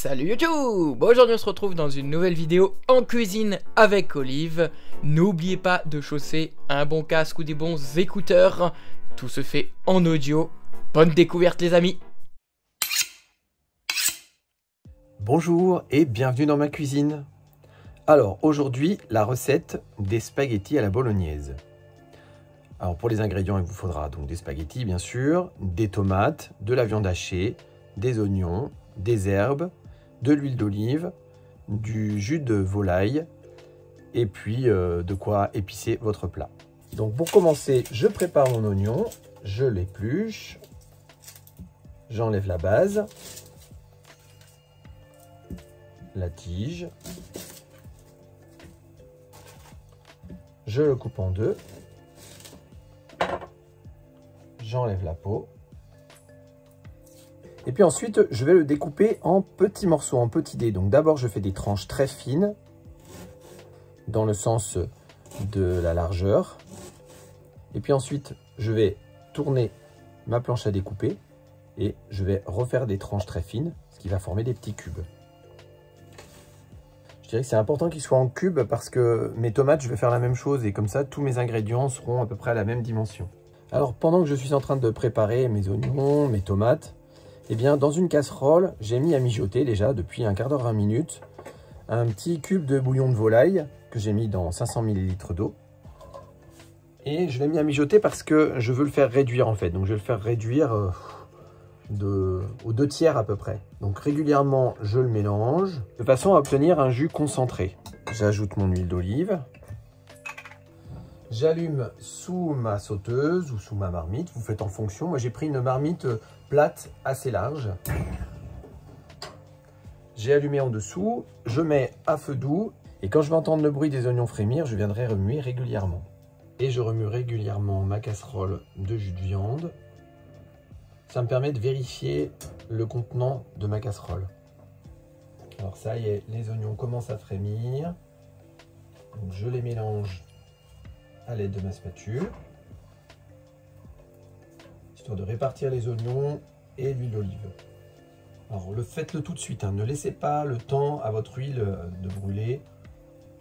Salut YouTube! Aujourd'hui on se retrouve dans une nouvelle vidéo en cuisine avec Olive. N'oubliez pas de chausser un bon casque ou des bons écouteurs. Tout se fait en audio. Bonne découverte les amis! Bonjour et bienvenue dans ma cuisine. Alors aujourd'hui, la recette des spaghettis à la bolognaise. Alors pour les ingrédients, il vous faudra donc des spaghettis bien sûr, des tomates, de la viande hachée, des oignons, des herbes, de l'huile d'olive, du jus de volaille et puis de quoi épicer votre plat. Donc pour commencer, je prépare mon oignon, je l'épluche, j'enlève la base, la tige, je le coupe en deux, j'enlève la peau. Et puis ensuite, je vais le découper en petits morceaux, en petits dés. Donc d'abord, je fais des tranches très fines, dans le sens de la largeur. Et puis ensuite, je vais tourner ma planche à découper et je vais refaire des tranches très fines, ce qui va former des petits cubes. Je dirais que c'est important qu'ils soient en cubes parce que mes tomates, je vais faire la même chose et comme ça, tous mes ingrédients seront à peu près à la même dimension. Alors pendant que je suis en train de préparer mes oignons, mes tomates, eh bien, dans une casserole, j'ai mis à mijoter déjà depuis un quart d'heure, 20 minutes, un petit cube de bouillon de volaille que j'ai mis dans 500 ml d'eau. Et je l'ai mis à mijoter parce que je veux le faire réduire en fait. Donc je vais le faire réduire aux 2/3 à peu près. Donc régulièrement, je le mélange de façon à obtenir un jus concentré. J'ajoute mon huile d'olive. J'allume sous ma sauteuse ou sous ma marmite, vous faites en fonction. Moi j'ai pris une marmite plate assez large. J'ai allumé en dessous, je mets à feu doux et quand je vais entendre le bruit des oignons frémir, je viendrai remuer régulièrement. Et je remue régulièrement ma casserole de jus de viande. Ça me permet de vérifier le contenant de ma casserole. Alors ça y est, les oignons commencent à frémir. Donc je les mélange à l'aide de ma spatule, histoire de répartir les oignons et l'huile d'olive. Alors faites-le tout de suite, hein. Ne laissez pas le temps à votre huile de brûler.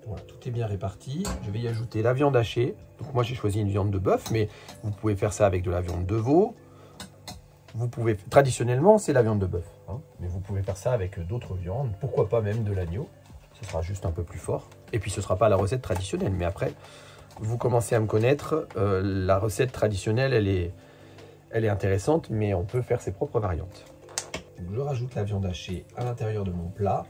Voilà, tout est bien réparti. Je vais y ajouter la viande hachée. Donc moi j'ai choisi une viande de bœuf, mais vous pouvez faire ça avec de la viande de veau. Vous pouvez, traditionnellement c'est la viande de bœuf, hein, mais vous pouvez faire ça avec d'autres viandes, pourquoi pas même de l'agneau. Ce sera juste un peu plus fort. Et puis ce ne sera pas la recette traditionnelle, mais après vous commencez à me connaître, la recette traditionnelle, elle est intéressante, mais on peut faire ses propres variantes. Donc, je rajoute la viande hachée à l'intérieur de mon plat.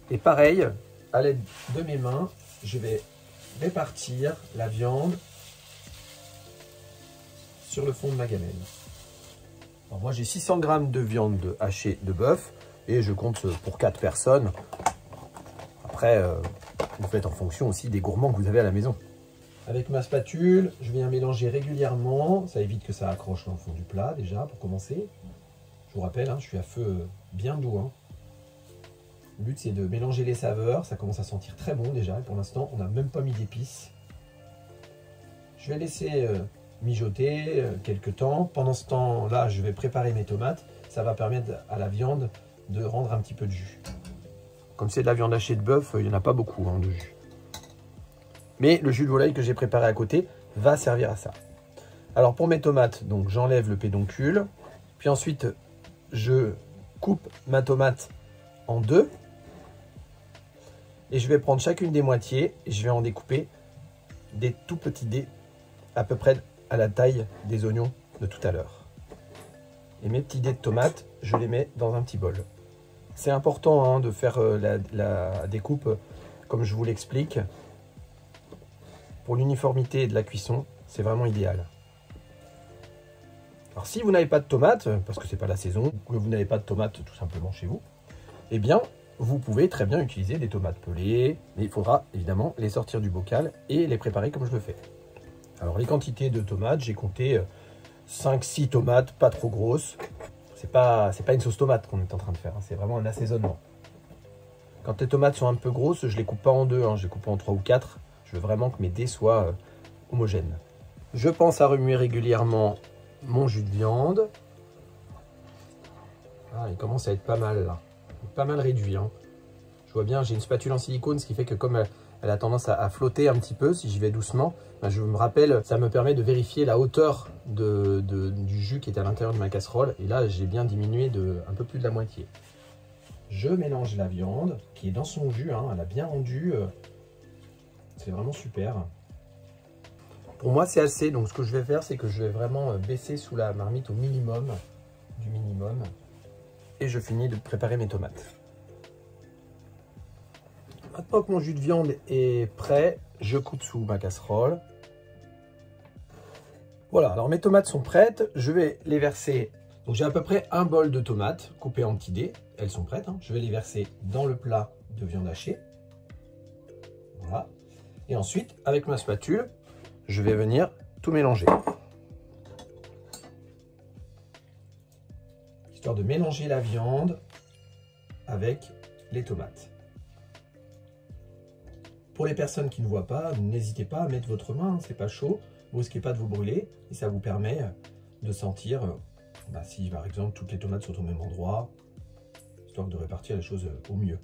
Et pareil, à l'aide de mes mains, je vais répartir la viande sur le fond de ma gamelle. Alors, moi, j'ai 600 g de viande hachée de bœuf et je compte pour 4 personnes. Après, vous faites en fonction aussi des gourmands que vous avez à la maison. Avec ma spatule, je viens mélanger régulièrement. Ça évite que ça accroche dans le fond du plat déjà pour commencer. Je vous rappelle, hein, je suis à feu bien doux. Hein. Le but c'est de mélanger les saveurs. Ça commence à sentir très bon déjà. Et pour l'instant, on n'a même pas mis d'épices. Je vais laisser mijoter quelques temps. Pendant ce temps-là, je vais préparer mes tomates. Ça va permettre à la viande de rendre un petit peu de jus. Comme c'est de la viande hachée de bœuf, il n'y en a pas beaucoup hein, de jus. Mais le jus de volaille que j'ai préparé à côté va servir à ça. Alors pour mes tomates, donc j'enlève le pédoncule. Puis ensuite, je coupe ma tomate en deux. Et je vais prendre chacune des moitiés et je vais en découper des tout petits dés à peu près à la taille des oignons de tout à l'heure. Et mes petits dés de tomates, je les mets dans un petit bol. C'est important hein, de faire la découpe comme je vous l'explique. Pour l'uniformité de la cuisson, c'est vraiment idéal. Alors si vous n'avez pas de tomates, parce que ce n'est pas la saison, ou que vous n'avez pas de tomates tout simplement chez vous, eh bien vous pouvez très bien utiliser des tomates pelées, mais il faudra évidemment les sortir du bocal et les préparer comme je le fais. Alors les quantités de tomates, j'ai compté 5-6 tomates, pas trop grosses. C'est pas une sauce tomate qu'on est en train de faire, hein, c'est vraiment un assaisonnement. Quand les tomates sont un peu grosses, je les coupe pas en deux, hein, je les coupe en 3 ou 4. Je veux vraiment que mes dés soient homogènes. Je pense à remuer régulièrement mon jus de viande. Ah, il commence à être pas mal là. Pas mal réduit. Hein. Je vois bien, j'ai une spatule en silicone, ce qui fait que comme elle a tendance à flotter un petit peu, si j'y vais doucement, ben je me rappelle, ça me permet de vérifier la hauteur du jus qui est à l'intérieur de ma casserole. Et là, j'ai bien diminué de un peu plus de la moitié. Je mélange la viande qui est dans son jus, hein, elle a bien rendu. C'est vraiment super. Pour moi, c'est assez. Donc, ce que je vais faire, c'est que je vais vraiment baisser sous la marmite au minimum du minimum. Et je finis de préparer mes tomates. Maintenant que mon jus de viande est prêt, je coupe sous ma casserole. Voilà, alors mes tomates sont prêtes. Je vais les verser. Donc, j'ai à peu près un bol de tomates coupées en petits dés. Elles sont prêtes. Hein. Je vais les verser dans le plat de viande hachée. Voilà. Et ensuite, avec ma spatule, je vais venir tout mélanger. Histoire de mélanger la viande avec les tomates. Pour les personnes qui ne voient pas, n'hésitez pas à mettre votre main, c'est pas chaud, vous risquez pas de vous brûler et ça vous permet de sentir si par exemple toutes les tomates sont au même endroit, histoire de répartir les choses au mieux.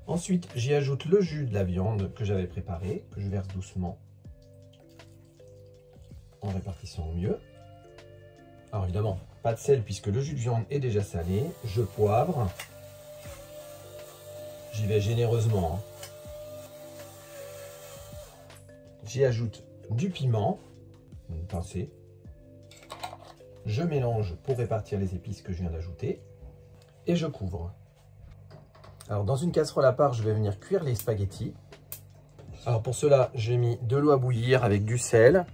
Ensuite, j'y ajoute le jus de la viande que j'avais préparé, que je verse doucement en répartissant au mieux. Alors évidemment, pas de sel puisque le jus de viande est déjà salé. Je poivre. J'y vais généreusement. Hein. J'y ajoute du piment, une pincée. Je mélange pour répartir les épices que je viens d'ajouter. Et je couvre. Alors dans une casserole à part, je vais venir cuire les spaghettis. Alors pour cela, j'ai mis de l'eau à bouillir avec du sel.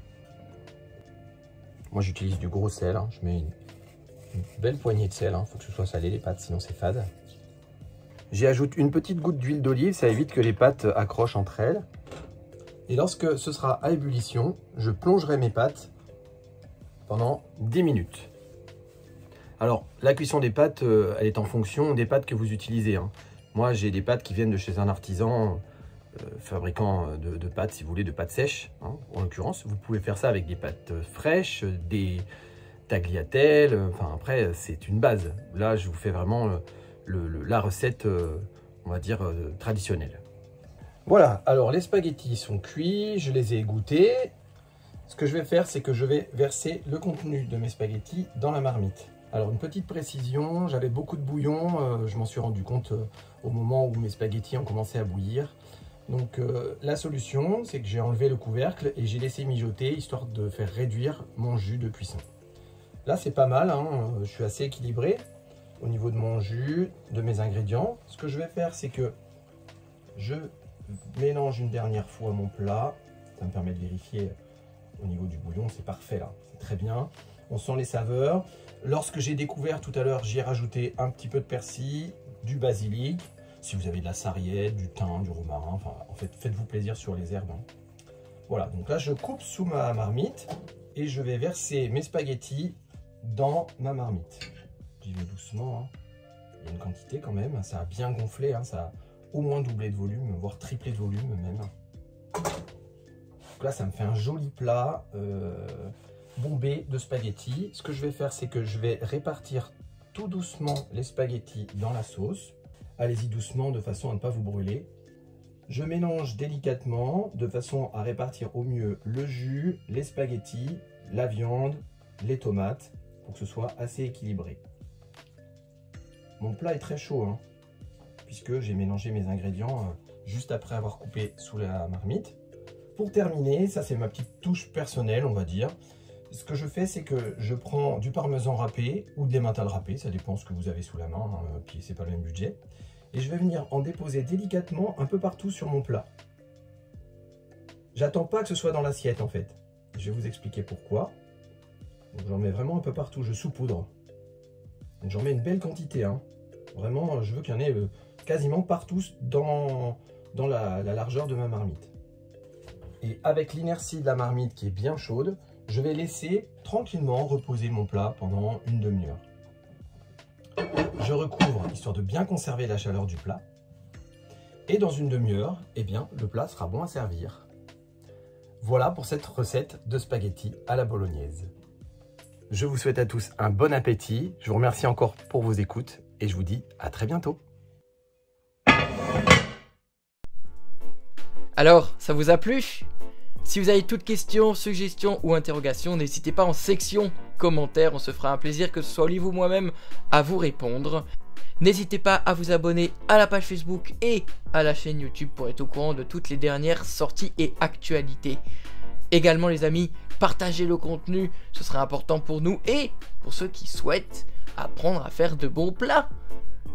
Moi j'utilise du gros sel, hein. Je mets une belle poignée de sel, il faut que ce soit salé les pâtes, sinon c'est fade. J'y ajoute une petite goutte d'huile d'olive, ça évite que les pâtes accrochent entre elles. Et lorsque ce sera à ébullition, je plongerai mes pâtes pendant 10 minutes. Alors la cuisson des pâtes, elle est en fonction des pâtes que vous utilisez. Hein. Moi j'ai des pâtes qui viennent de chez un artisan, fabricant de pâtes, si vous voulez, de pâtes sèches, hein, en l'occurrence. Vous pouvez faire ça avec des pâtes fraîches, des tagliatelles, enfin après c'est une base. Là je vous fais vraiment la recette, on va dire, traditionnelle. Voilà, alors les spaghettis sont cuits, je les ai égouttés. Ce que je vais faire, c'est que je vais verser le contenu de mes spaghettis dans la marmite. Alors une petite précision, j'avais beaucoup de bouillon, je m'en suis rendu compte au moment où mes spaghettis ont commencé à bouillir. Donc la solution, c'est que j'ai enlevé le couvercle et j'ai laissé mijoter, histoire de faire réduire mon jus de cuisson. Là c'est pas mal, hein, je suis assez équilibré au niveau de mon jus, de mes ingrédients. Ce que je vais faire, c'est que je mélange une dernière fois mon plat. Ça me permet de vérifier au niveau du bouillon, c'est parfait là, c'est très bien. On sent les saveurs. Lorsque j'ai découvert tout à l'heure, j'ai rajouté un petit peu de persil, du basilic. Si vous avez de la sarriette, du thym, du romarin, enfin, en fait, faites-vous plaisir sur les herbes. Hein. Voilà, donc là, je coupe sous ma marmite et je vais verser mes spaghettis dans ma marmite. J'y vais doucement, hein. Il y a une quantité quand même, ça a bien gonflé, hein. Ça a au moins doublé de volume, voire triplé de volume même. Donc là, ça me fait un joli plat bombé de spaghettis. Ce que je vais faire, c'est que je vais répartir tout doucement les spaghettis dans la sauce. Allez-y doucement de façon à ne pas vous brûler. Je mélange délicatement de façon à répartir au mieux le jus, les spaghettis, la viande, les tomates pour que ce soit assez équilibré. Mon plat est très chaud, hein, puisque j'ai mélangé mes ingrédients juste après avoir coupé sous la marmite. Pour terminer, ça c'est ma petite touche personnelle, on va dire. Ce que je fais, c'est que je prends du parmesan râpé ou des mentales râpées, ça dépend ce que vous avez sous la main, hein, puis c'est pas le même budget. Et je vais venir en déposer délicatement un peu partout sur mon plat. J'attends pas que ce soit dans l'assiette en fait. Je vais vous expliquer pourquoi. J'en mets vraiment un peu partout, je saupoudre. J'en mets une belle quantité, hein. Vraiment, je veux qu'il y en ait quasiment partout dans la largeur de ma marmite. Et avec l'inertie de la marmite qui est bien chaude, je vais laisser tranquillement reposer mon plat pendant une demi-heure. Je recouvre, histoire de bien conserver la chaleur du plat. Et dans une demi-heure, eh bien, le plat sera bon à servir. Voilà pour cette recette de spaghettis à la bolognaise. Je vous souhaite à tous un bon appétit. Je vous remercie encore pour vos écoutes et je vous dis à très bientôt. Alors, ça vous a plu? Si vous avez toute question, suggestion ou interrogation, n'hésitez pas en section commentaires, on se fera un plaisir, que ce soit Olive ou moi-même, à vous répondre. N'hésitez pas à vous abonner à la page Facebook et à la chaîne YouTube pour être au courant de toutes les dernières sorties et actualités. Également les amis, partagez le contenu, ce sera important pour nous et pour ceux qui souhaitent apprendre à faire de bons plats.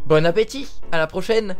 Bon appétit, à la prochaine!